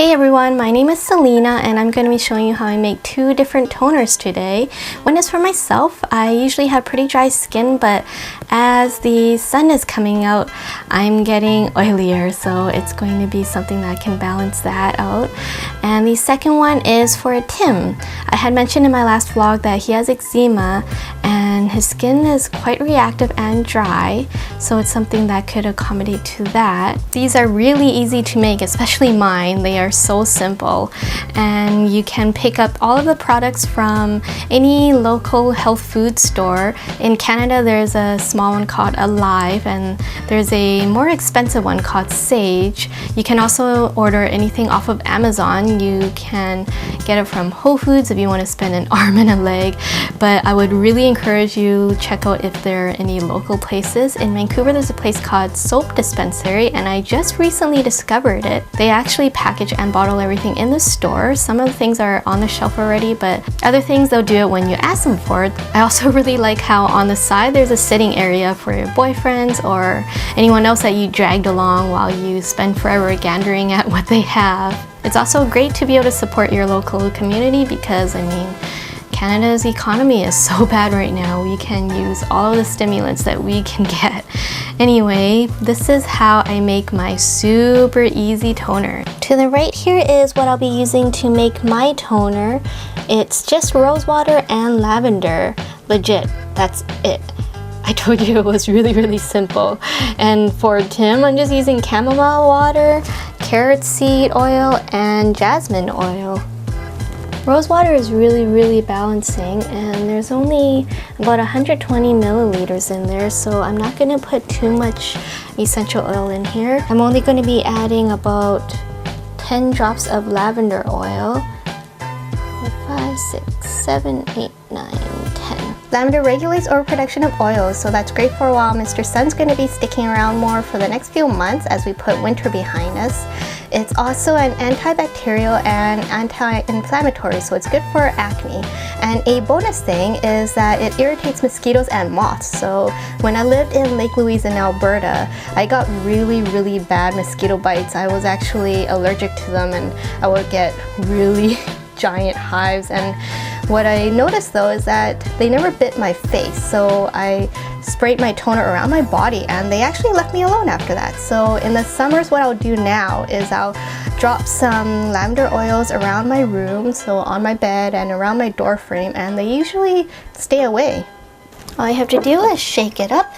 Hey everyone, my name is Selena and I'm going to be showing you how I make two different toners today. One is for myself. I usually have pretty dry skin, but as the sun is coming out, I'm getting oilier, so it's going to be something that can balance that out. And the second one is for Tim. I had mentioned in my last vlog that he has eczema and his skin is quite reactive and dry, so it's something that could accommodate to that. These are really easy to make, especially mine. They are so simple, and you can pick up all of the products from any local health food store. In Canada, there's a small one called Alive, and there's a more expensive one called Sage. You can also order anything off of Amazon. You can get it from Whole Foods if you want to spend an arm and a leg, but I would really encourage you check out if there are any local places. In Vancouver, there's a place called Soap Dispensary, and I just recently discovered it. They actually package and bottle everything in the store. Some of the things are on the shelf already, but other things they'll do it when you ask them for it. I also really like how on the side there's a sitting area for your boyfriends or anyone else that you dragged along while you spend forever gandering at what they have. It's also great to be able to support your local community because, I mean, Canada's economy is so bad right now. We can use all of the stimulants that we can get. Anyway, this is how I make my super easy toner. To the right here is what I'll be using to make my toner. It's just rosewater and lavender. Legit, that's it. I told you it was really simple. And for Tim, I'm just using chamomile water, carrot seed oil, and jasmine oil. Rosewater is really balancing, and there's only about 120 milliliters in there, so I'm not going to put too much essential oil in here. I'm only going to be adding about 10 drops of lavender oil. 5, 6, 7, 8, 9, 10. Lavender regulates overproduction of oils, so that's great for a while. Mr. Sun's going to be sticking around more for the next few months as we put winter behind us. It's also an antibacterial and anti-inflammatory, so it's good for acne. And a bonus thing is that it irritates mosquitoes and moths. So when I lived in Lake Louise in Alberta, I got really bad mosquito bites. I was actually allergic to them, and I would get really giant hives. And what I noticed though is that they never bit my face, so I sprayed my toner around my body and they actually left me alone after that. So in the summers, what I'll do now is I'll drop some lavender oils around my room, so on my bed and around my door frame, and they usually stay away. All I have to do is shake it up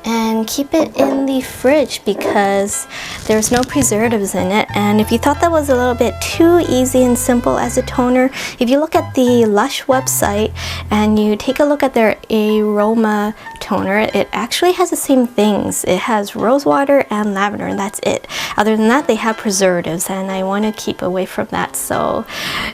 and keep it in the fridge because there's no preservatives in it. And if you thought that was a little bit too easy and simple as a toner, if you look at the Lush website and you take a look at their aroma toner, it actually has the same things. It has rosewater and lavender, and that's it. Other than that, they have preservatives, and I want to keep away from that, so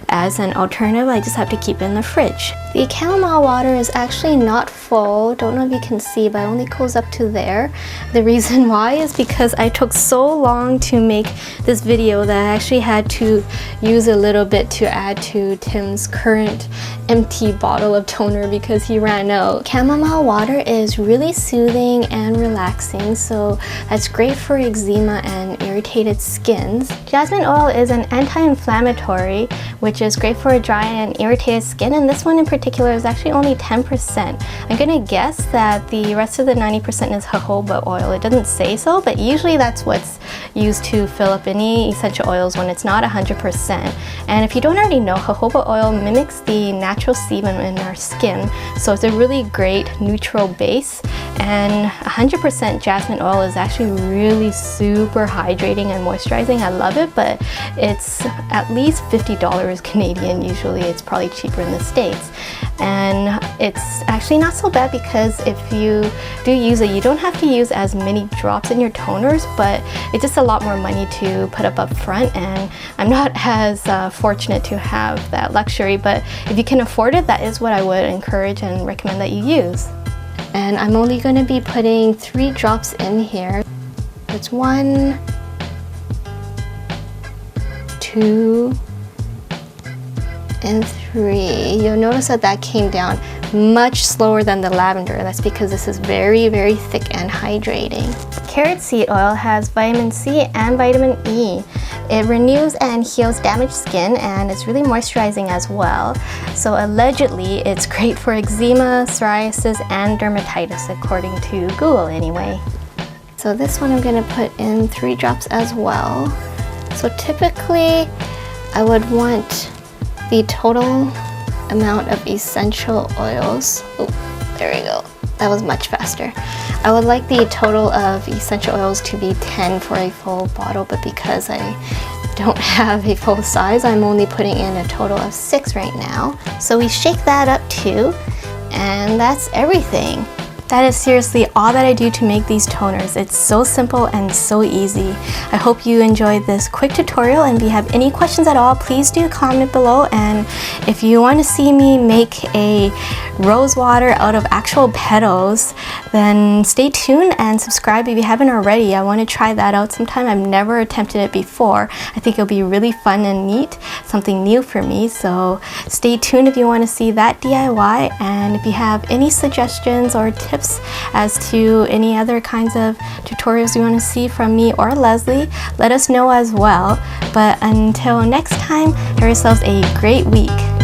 as an alternative I just have to keep it in the fridge. The chamomile water is actually not full. Don't know if you can see, but it only goes up to there. The reason why is because I took so long to make this video that I actually had to use a little bit to add to Tim's current empty bottle of toner because he ran out. Chamomile water is really soothing and relaxing, so that's great for eczema and irritated skins. Jasmine oil is an anti-inflammatory, which is great for dry and irritated skin, and this one in particular is actually only 10%. I'm gonna guess that the rest of the 90% is jojoba oil. It doesn't say so, but usually that's what's used to fill up any essential oils when it's not 100%. And if you don't already know, jojoba oil mimics the natural sebum in our skin, so it's a really great neutral base. And 100% jasmine oil is actually really super hydrating and moisturizing. I love it, but it's at least $50 Canadian. Usually it's probably cheaper in the States. And it's actually not so bad because if you do use it, you don't have to use as many drops in your toners, but it's just a lot more money to put up front, and I'm not as fortunate to have that luxury, but if you can afford it, that is what I would encourage and recommend that you use. And I'm only going to be putting 3 drops in here. It's 1, 2, and 3. You'll notice that that came down much slower than the lavender. That's because this is very, very thick and hydrating. Carrot seed oil has vitamin C and vitamin E. It renews and heals damaged skin, and it's really moisturizing as well. So allegedly, it's great for eczema, psoriasis, and dermatitis, according to Google anyway. So this one I'm going to put in 3 drops as well. So typically, I would want the total amount of essential oils. Oh, there we go. That was much faster. I would like the total of essential oils to be 10 for a full bottle, but because I don't have a full size, I'm only putting in a total of 6 right now. So we shake that up too, and that's everything. That is seriously all that I do to make these toners. It's so simple and so easy. I hope you enjoyed this quick tutorial, and if you have any questions at all, please do comment below. And if you want to see me make a rose water out of actual petals, then stay tuned and subscribe if you haven't already. I want to try that out sometime. I've never attempted it before. I think it'll be really fun and neat, something new for me. So stay tuned if you want to see that DIY, and if you have any suggestions or tips as to any other kinds of tutorials you want to see from me or Leslie, let us know as well. But until next time, have yourselves a great week.